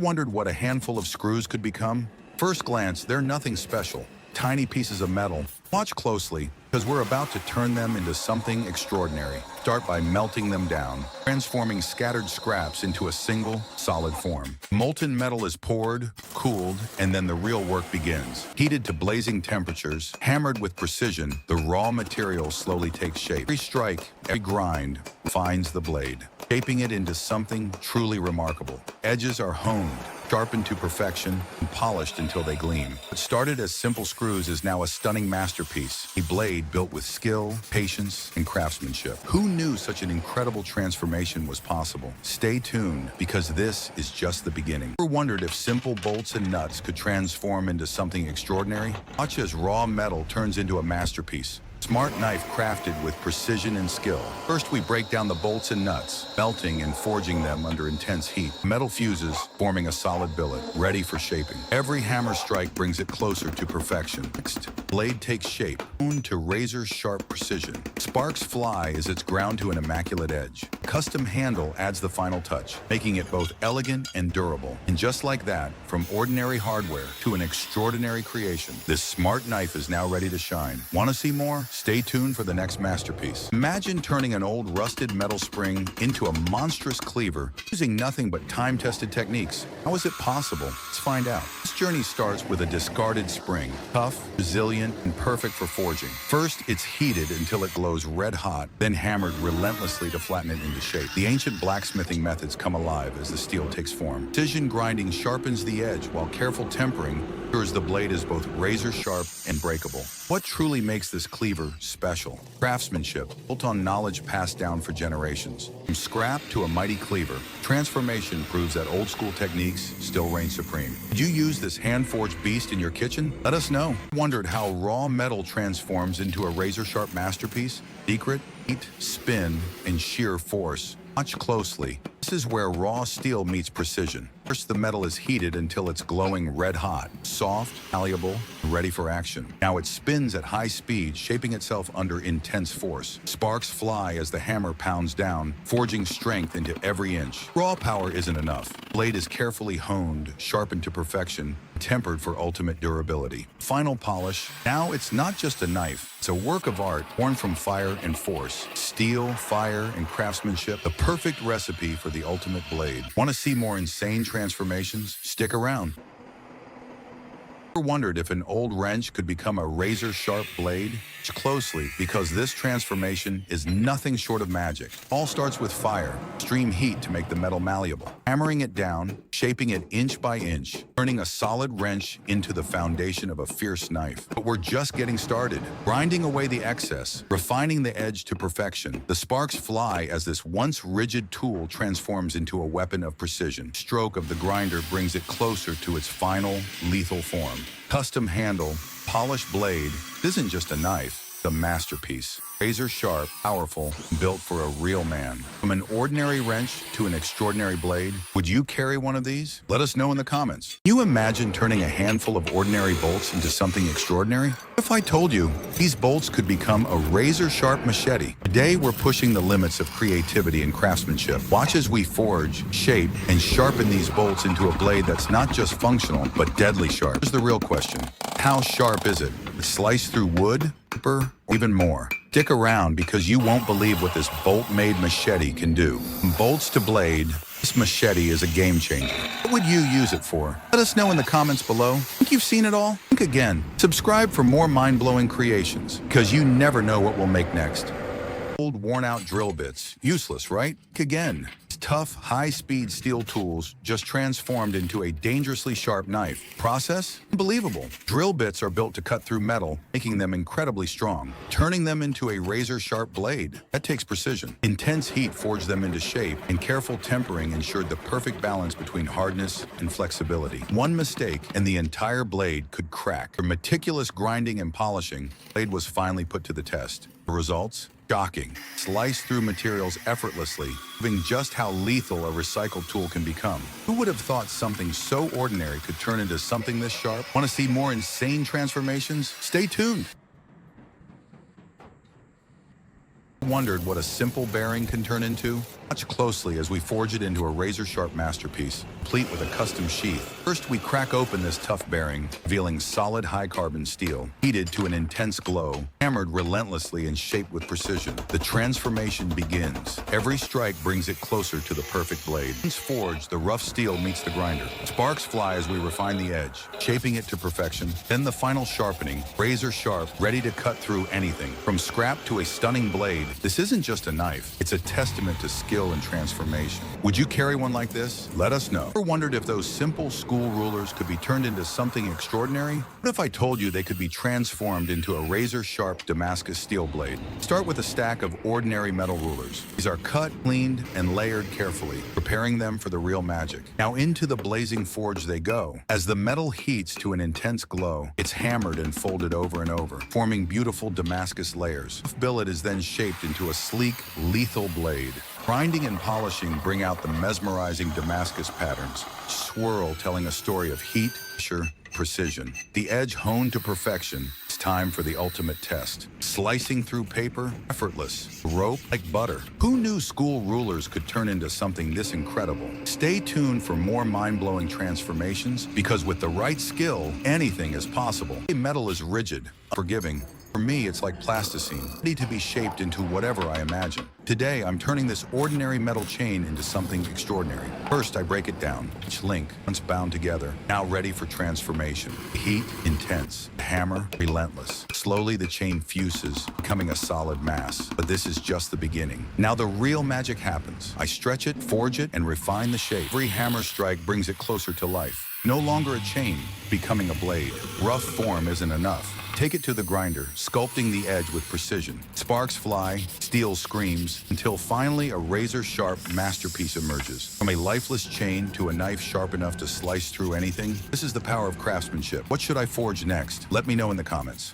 Wondered what a handful of screws could become? First glance, they're nothing special. Tiny pieces of metal. Watch closely, because we're about to turn them into something extraordinary. Start by melting them down, transforming scattered scraps into a single, solid form. Molten metal is poured, cooled, and then the real work begins. Heated to blazing temperatures, hammered with precision, the raw material slowly takes shape. Every strike, every grind, refines the blade, shaping it into something truly remarkable. Edges are honed, sharpened to perfection, and polished until they gleam. What started as simple screws is now a stunning masterpiece, a blade built with skill, patience, and craftsmanship. Who knew such an incredible transformation was possible? Stay tuned, because this is just the beginning. Ever wondered if simple bolts and nuts could transform into something extraordinary? Watch as raw metal turns into a masterpiece. Smart knife crafted with precision and skill. First, we break down the bolts and nuts, melting and forging them under intense heat. Metal fuses, forming a solid billet, ready for shaping. Every hammer strike brings it closer to perfection. Next, blade takes shape, honed to razor-sharp precision. Sparks fly as it's ground to an immaculate edge. Custom handle adds the final touch, making it both elegant and durable. And just like that, from ordinary hardware to an extraordinary creation, this smart knife is now ready to shine. Want to see more? Stay tuned for the next masterpiece. Imagine turning an old rusted metal spring into a monstrous cleaver using nothing but time-tested techniques. How is it possible? Let's find out. This journey starts with a discarded spring. Tough, resilient, and perfect for forging. First, it's heated until it glows red hot, then hammered relentlessly to flatten it into shape. The ancient blacksmithing methods come alive as the steel takes form. Precision grinding sharpens the edge, while careful tempering ensures the blade is both razor-sharp and breakable. What truly makes this cleaver special? Craftsmanship, built on knowledge passed down for generations. From scrap to a mighty cleaver, transformation proves that old-school techniques still reign supreme. Did you use this hand-forged beast in your kitchen? Let us know. Wondered how raw metal transforms into a razor-sharp masterpiece? Secret, heat, spin, and sheer force. Watch closely. This is where raw steel meets precision. First, the metal is heated until it's glowing red hot, soft, malleable, and ready for action. Now it spins at high speed, shaping itself under intense force. Sparks fly as the hammer pounds down, forging strength into every inch. Raw power isn't enough. Blade is carefully honed, sharpened to perfection, tempered for ultimate durability. Final polish. Now it's not just a knife. It's a work of art born from fire and force. Steel, fire, and craftsmanship. The perfect recipe for the ultimate blade. Want to see more insane transformations? Stick around. Ever wondered if an old wrench could become a razor-sharp blade? Watch closely, because this transformation is nothing short of magic. All starts with fire, extreme heat to make the metal malleable, hammering it down, shaping it inch by inch, turning a solid wrench into the foundation of a fierce knife. But we're just getting started, grinding away the excess, refining the edge to perfection. The sparks fly as this once rigid tool transforms into a weapon of precision. Stroke of the grinder brings it closer to its final, lethal form. Custom handle, polished blade isn't just a knife, it's a masterpiece. Razor sharp, powerful, built for a real man. From an ordinary wrench to an extraordinary blade, would you carry one of these? Let us know in the comments. Can you imagine turning a handful of ordinary bolts into something extraordinary? If I told you these bolts could become a razor-sharp machete? Today we're pushing the limits of creativity and craftsmanship. Watch as we forge, shape, and sharpen these bolts into a blade that's not just functional, but deadly sharp. Here's the real question. How sharp is it? Slice through wood, paper, or even more? Stick around, because you won't believe what this bolt-made machete can do. From bolts to blade, this machete is a game changer. What would you use it for? Let us know in the comments below. Think you've seen it all? Think again. Subscribe for more mind-blowing creations, because you never know what we'll make next. Old worn-out drill bits. Useless, right? Think again. Tough, high-speed steel tools just transformed into a dangerously sharp knife. Process? Unbelievable. Drill bits are built to cut through metal, making them incredibly strong. Turning them into a razor-sharp blade, that takes precision. Intense heat forged them into shape, and careful tempering ensured the perfect balance between hardness and flexibility. One mistake, and the entire blade could crack. For meticulous grinding and polishing, the blade was finally put to the test. The results? Shocking. Slice through materials effortlessly, proving just how lethal a recycled tool can become. Who would have thought something so ordinary could turn into something this sharp? Want to see more insane transformations? Stay tuned. Wondered what a simple bearing can turn into? Watch closely as we forge it into a razor-sharp masterpiece, complete with a custom sheath. First, we crack open this tough bearing, revealing solid high-carbon steel, heated to an intense glow, hammered relentlessly and shaped with precision. The transformation begins. Every strike brings it closer to the perfect blade. Once forged, the rough steel meets the grinder. Sparks fly as we refine the edge, shaping it to perfection. Then the final sharpening, razor-sharp, ready to cut through anything. From scrap to a stunning blade, this isn't just a knife. It's a testament to skill and transformation. Would you carry one like this? Let us know. Ever wondered if those simple school rulers could be turned into something extraordinary? What if I told you they could be transformed into a razor-sharp Damascus steel blade? Start with a stack of ordinary metal rulers. These are cut, cleaned, and layered carefully, preparing them for the real magic. Now into the blazing forge they go. As the metal heats to an intense glow, it's hammered and folded over and over, forming beautiful Damascus layers. The billet is then shaped into a sleek, lethal blade. Grinding and polishing bring out the mesmerizing Damascus patterns. Swirl telling a story of heat, pressure, precision. The edge honed to perfection. It's time for the ultimate test. Slicing through paper, effortless. Rope like butter. Who knew school rulers could turn into something this incredible? Stay tuned for more mind-blowing transformations, because with the right skill, anything is possible. Metal is rigid, forgiving. For me, it's like plasticine, ready to be shaped into whatever I imagine. Today, I'm turning this ordinary metal chain into something extraordinary. First, I break it down. Each link, once bound together, now ready for transformation. The heat, intense. The hammer, relentless. Slowly, the chain fuses, becoming a solid mass. But this is just the beginning. Now the real magic happens. I stretch it, forge it, and refine the shape. Every hammer strike brings it closer to life. No longer a chain, becoming a blade. Rough form isn't enough. Take it to the grinder, sculpting the edge with precision. Sparks fly, steel screams, until finally a razor-sharp masterpiece emerges. From a lifeless chain to a knife sharp enough to slice through anything, this is the power of craftsmanship. What should I forge next? Let me know in the comments.